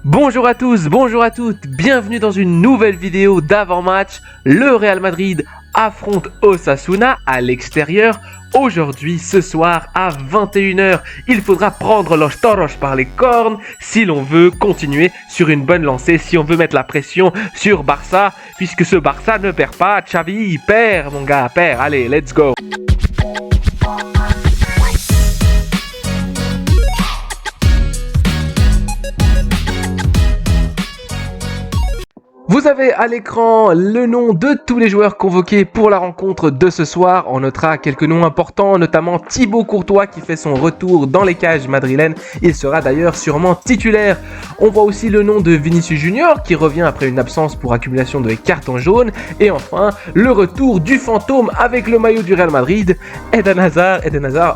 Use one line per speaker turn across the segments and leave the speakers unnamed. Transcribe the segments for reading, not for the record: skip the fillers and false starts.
Bonjour à tous, bonjour à toutes, bienvenue dans une nouvelle vidéo d'avant-match. Le Real Madrid affronte Osasuna à l'extérieur. Aujourd'hui, ce soir, à 21h, il faudra prendre los toros par les cornes si l'on veut continuer sur une bonne lancée, si on veut mettre la pression sur Barça, puisque ce Barça ne perd pas. Xavi, perd mon gars, perd, allez, let's go. Vous avez à l'écran le nom de tous les joueurs convoqués pour la rencontre de ce soir. On notera quelques noms importants, notamment Thibaut Courtois qui fait son retour dans les cages madrilènes. Il sera d'ailleurs sûrement titulaire. On voit aussi le nom de Vinicius Junior qui revient après une absence pour accumulation de cartons jaunes. Et enfin, le retour du fantôme avec le maillot du Real Madrid, Eden Hazard,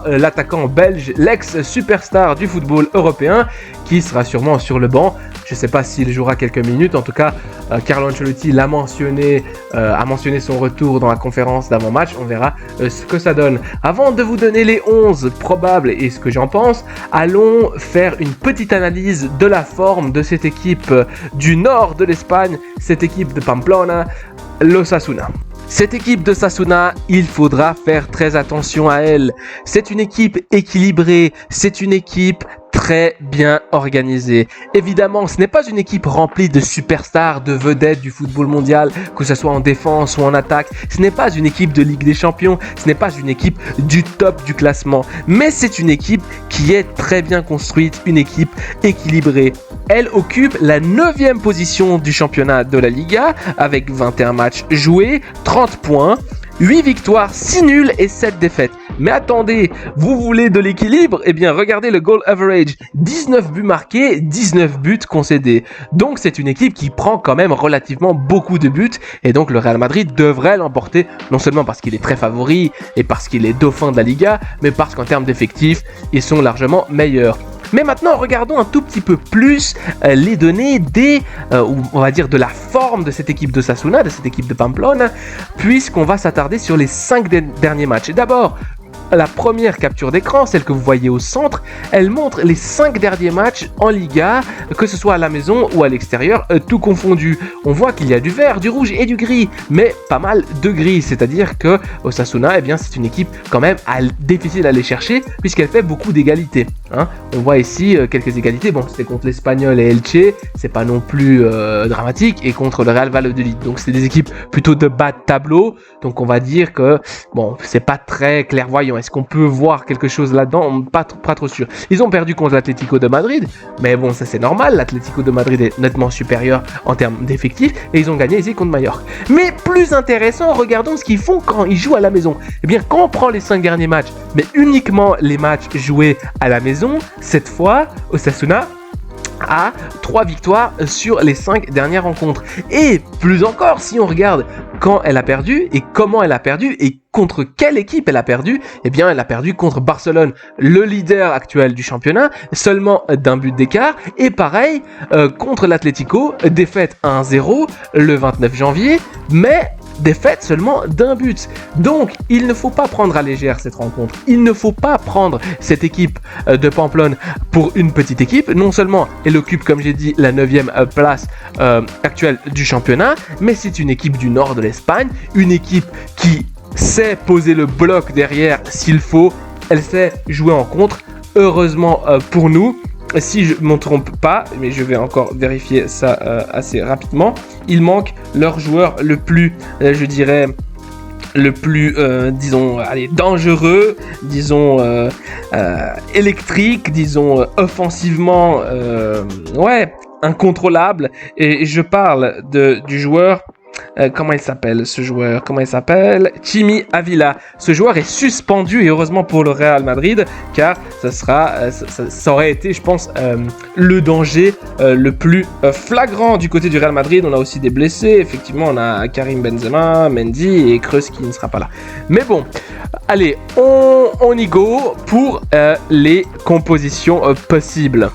l'attaquant belge, l'ex-superstar du football européen, qui sera sûrement sur le banc. Je ne sais pas s'il jouera quelques minutes, en tout cas Carlo Ancelotti a mentionné son retour dans la conférence d'avant-match, on verra ce que ça donne. Avant de vous donner les 11 probables et ce que j'en pense, allons faire une petite analyse de la forme de cette équipe du nord de l'Espagne, cette équipe de Pamplona, l'Osasuna. Cette équipe de Osasuna, il faudra faire très attention à elle. C'est une équipe équilibrée, c'est une équipe très bien organisée. Évidemment, ce n'est pas une équipe remplie de superstars, de vedettes du football mondial, que ce soit en défense ou en attaque. Ce n'est pas une équipe de Ligue des Champions, ce n'est pas une équipe du top du classement. Mais c'est une équipe qui est très bien construite, une équipe équilibrée. Elle occupe la 9e position du championnat de la Liga avec 21 matchs joués, 30 points. 8 victoires, 6 nuls et 7 défaites. Mais attendez, vous voulez de l'équilibre? Eh bien, regardez le goal average. 19 buts marqués, 19 buts concédés. Donc, c'est une équipe qui prend quand même relativement beaucoup de buts. Et donc, le Real Madrid devrait l'emporter, non seulement parce qu'il est très favori et parce qu'il est dauphin de la Liga, mais parce qu'en termes d'effectifs, ils sont largement meilleurs. Mais maintenant, regardons un tout petit peu plus les données on va dire de la forme de cette équipe de Osasuna, de cette équipe de Pamplona, puisqu'on va s'attarder sur les 5 derniers matchs. Et d'abord, la première capture d'écran, celle que vous voyez au centre, elle montre les 5 derniers matchs en Liga, que ce soit à la maison ou à l'extérieur, tout confondu. On voit qu'il y a du vert, du rouge et du gris, mais pas mal de gris, c'est-à-dire que Osasuna, eh bien, c'est une équipe quand même difficile à aller chercher, puisqu'elle fait beaucoup d'égalités. On voit ici quelques égalités, bon, c'était contre l'Espagnol et Elche, c'est pas non plus dramatique, et contre le Real Valladolid, donc c'est des équipes plutôt de bas de tableau, donc on va dire que, bon, c'est pas très clairvoyant. Est-ce qu'on peut voir quelque chose là-dedans? Pas trop sûr. Ils ont perdu contre l'Atlético de Madrid, mais bon, ça c'est normal. L'Atlético de Madrid est nettement supérieur en termes d'effectifs et ils ont gagné ici contre Mallorca. Mais plus intéressant, regardons ce qu'ils font quand ils jouent à la maison. Eh bien, quand on prend les 5 derniers matchs, mais uniquement les matchs joués à la maison, cette fois, Osasuna a 3 victoires sur les 5 dernières rencontres. Et plus encore, si on regarde quand elle a perdu et comment elle a perdu et contre quelle équipe elle a perdu, eh bien elle a perdu contre Barcelone, le leader actuel du championnat, seulement d'un but d'écart. Et pareil, contre l'Atlético, défaite 1-0 le 29 janvier, mais défaite seulement d'un but. Donc, il ne faut pas prendre à légère cette rencontre. Il ne faut pas prendre cette équipe de Pamplone pour une petite équipe. Non seulement elle occupe, comme j'ai dit, la 9e place actuelle du championnat, mais c'est une équipe du nord de l'Espagne, une équipe qui sait poser le bloc derrière s'il faut. Elle sait jouer en contre. Heureusement pour nous, si je ne me trompe pas, mais je vais encore vérifier ça assez rapidement, il manque leur joueur le plus, dangereux, électrique, offensivement, incontrôlable. Et je parle du joueur. Comment il s'appelle ce joueur? Chimi Avila. Ce joueur est suspendu et heureusement pour le Real Madrid, car ça aurait été, je pense, le danger le plus flagrant du côté du Real Madrid. On a aussi des blessés. Effectivement, on a Karim Benzema, Mendy et Kroos qui ne sera pas là. Mais bon, allez, on y go pour les compositions possibles.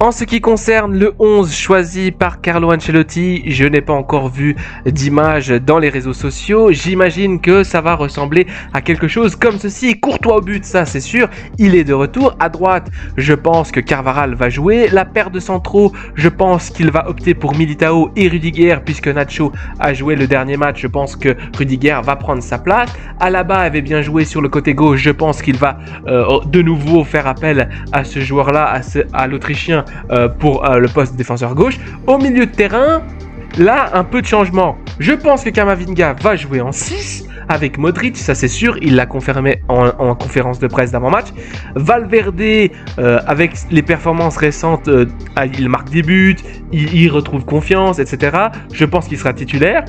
En ce qui concerne le 11 choisi par Carlo Ancelotti, je n'ai pas encore vu d'image dans les réseaux sociaux. J'imagine que ça va ressembler à quelque chose comme ceci. Courtois au but, ça c'est sûr, il est de retour. À droite, je pense que Carvajal va jouer. La paire de centraux, je pense qu'il va opter pour Militao et Rudiger, puisque Nacho a joué le dernier match. Je pense que Rudiger va prendre sa place. Alaba avait bien joué sur le côté gauche. Je pense qu'il va de nouveau faire appel à ce joueur-là, à l'Autrichien, pour le poste de défenseur gauche. Au milieu de terrain, là, un peu de changement. Je pense que Camavinga va jouer en 6 avec Modric, ça c'est sûr, il l'a confirmé en conférence de presse d'avant-match. Valverde, avec les performances récentes, il marque des buts, il retrouve confiance, etc. Je pense qu'il sera titulaire.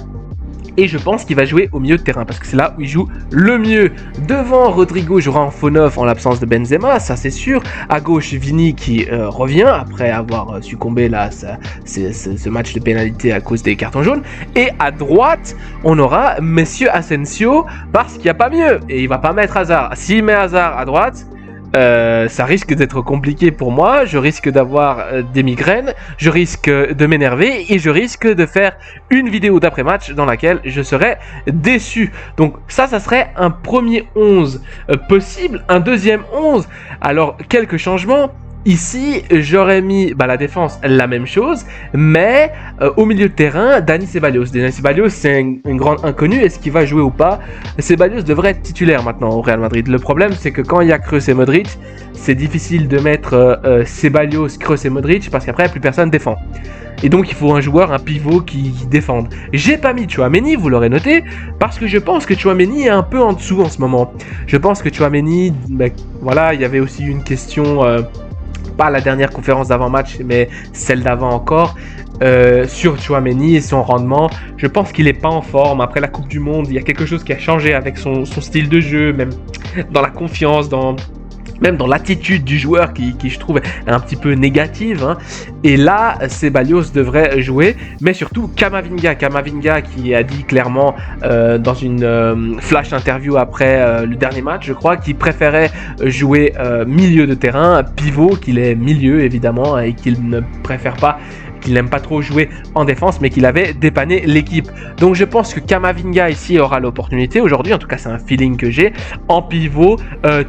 Et je pense qu'il va jouer au milieu de terrain parce que c'est là où il joue le mieux. Devant, Rodrigo jouera en faux neuf en l'absence de Benzema, ça c'est sûr. À gauche, Vini qui revient après avoir succombé là ce match de pénalité à cause des cartons jaunes. Et à droite, on aura Monsieur Asensio parce qu'il n'y a pas mieux. Et il va pas mettre Hazard. S'il met Hazard à droite, ça risque d'être compliqué pour moi, je risque d'avoir des migraines, je risque de m'énerver et je risque de faire une vidéo d'après-match dans laquelle je serai déçu. Donc ça serait un premier 11 possible, un deuxième 11. Alors quelques changements. Ici, j'aurais mis la défense, la même chose, mais au milieu de terrain, Dani Ceballos. Dani Ceballos, c'est une grande inconnue. Est-ce qu'il va jouer ou pas? Ceballos devrait être titulaire maintenant au Real Madrid. Le problème, c'est que quand il y a Kroos et Modric, c'est difficile de mettre Ceballos, Kroos et Modric parce qu'après, plus personne défend. Et donc, il faut un joueur, un pivot qui défende. J'ai pas mis Tchouaméni, vous l'aurez noté, parce que je pense que Tchouaméni est un peu en dessous en ce moment. Je pense que Tchouaméni, voilà, il y avait aussi une question... pas la dernière conférence d'avant-match, mais celle d'avant encore, sur Tchouaméni et son rendement. Je pense qu'il n'est pas en forme. Après la Coupe du Monde, il y a quelque chose qui a changé avec son style de jeu, même dans la confiance, même dans l'attitude du joueur qui je trouve est un petit peu négative. Hein. Et là, Ceballos devrait jouer, mais surtout Camavinga qui a dit clairement dans une flash interview après le dernier match, je crois, qu'il préférait jouer milieu de terrain, pivot, qu'il est milieu évidemment, et qu'il ne préfère pas, qu'il n'aime pas trop jouer en défense, mais qu'il avait dépanné l'équipe. Donc je pense que Camavinga ici aura l'opportunité aujourd'hui, en tout cas c'est un feeling que j'ai, en pivot,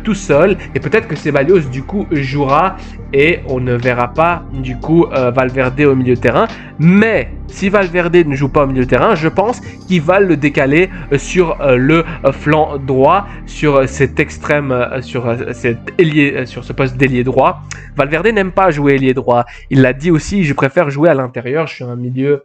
tout seul, et peut-être que Ceballos du coup jouera, et on ne verra pas du coup Valverde au milieu de terrain, mais si Valverde ne joue pas au milieu de terrain, je pense qu'il va le décaler sur le flanc droit, sur cet extrême, sur ce poste d'ailier droit. Valverde n'aime pas jouer ailier droit. Il l'a dit aussi, je préfère jouer à l'intérieur, je suis un milieu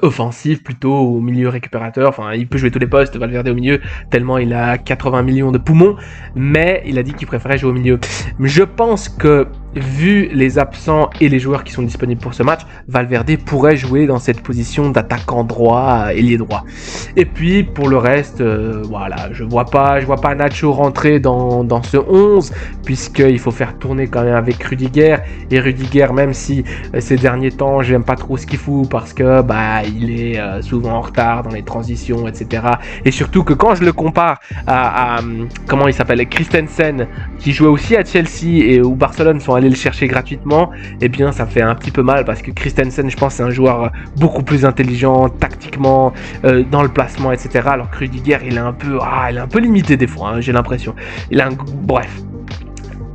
offensif plutôt, au milieu récupérateur. Enfin, il peut jouer tous les postes, Valverde au milieu, tellement il a 80 millions de poumons, mais il a dit qu'il préférait jouer au milieu. Mais je pense que vu les absents et les joueurs qui sont disponibles pour ce match, Valverde pourrait jouer dans cette position d'attaquant droit, ailier droit. Et puis pour le reste, voilà, je vois pas Nacho rentrer dans ce 11, puisqu'il faut faire tourner quand même avec Rudiger, et Rudiger, même si ces derniers temps j'aime pas trop ce qu'il fout parce que il est souvent en retard dans les transitions, etc. Et surtout que quand je le compare à comment il s'appelle, Christensen, qui jouait aussi à Chelsea et où Barcelone sont allés le chercher gratuitement, eh bien ça fait un petit peu mal parce que Christensen, je pense, c'est un joueur beaucoup plus intelligent tactiquement, dans le placement, etc. Alors que Rudiger, il est un peu limité des fois, hein, j'ai l'impression. Bref.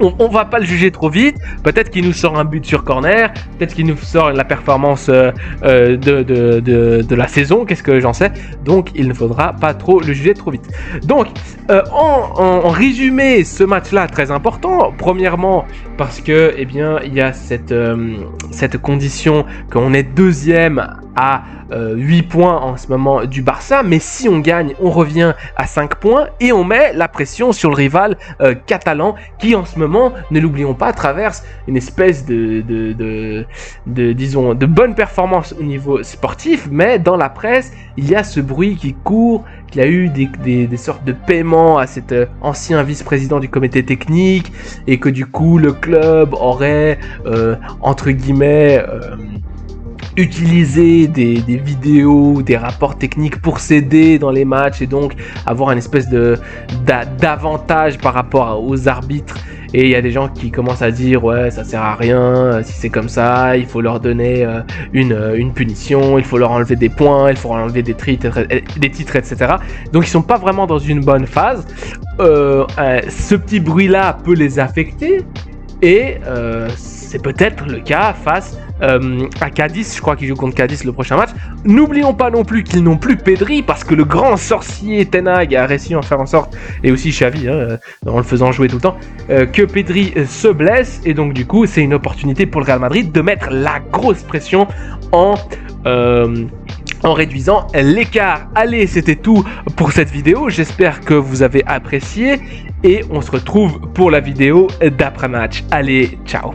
On va pas le juger trop vite. Peut-être qu'il nous sort un but sur corner. Peut-être qu'il nous sort la performance de la saison. Qu'est-ce que j'en sais. Donc il ne faudra pas trop le juger trop vite. Donc en résumé, ce match-là très important. Premièrement parce que il y a cette condition qu'on est deuxième à 8 points en ce moment du Barça, mais si on gagne, on revient à 5 points et on met la pression sur le rival catalan qui en ce moment, ne l'oublions pas, traverse une espèce de bonne performance au niveau sportif, mais dans la presse, il y a ce bruit qui court, qu'il y a eu des sortes de paiements à cet ancien vice-président du comité technique et que du coup le club aurait entre guillemets utiliser des vidéos, des rapports techniques pour s'aider dans les matchs et donc avoir une espèce d'avantage par rapport aux arbitres. Et il y a des gens qui commencent à dire ouais, ça sert à rien, si c'est comme ça, il faut leur donner une punition, il faut leur enlever des points, il faut leur enlever des titres, etc. Donc ils sont pas vraiment dans une bonne phase. Ce petit bruit-là peut les affecter et c'est peut-être le cas face à Cadiz. Je crois qu'ils jouent contre Cadiz le prochain match. N'oublions pas non plus qu'ils n'ont plus Pedri parce que le grand sorcier Ten Hag a réussi à en faire en sorte, et aussi Xavi en le faisant jouer tout le temps, que Pedri se blesse, et donc du coup c'est une opportunité pour le Real Madrid de mettre la grosse pression en réduisant l'écart. Allez, c'était tout pour cette vidéo, j'espère que vous avez apprécié et on se retrouve pour la vidéo d'après-match. Allez, ciao.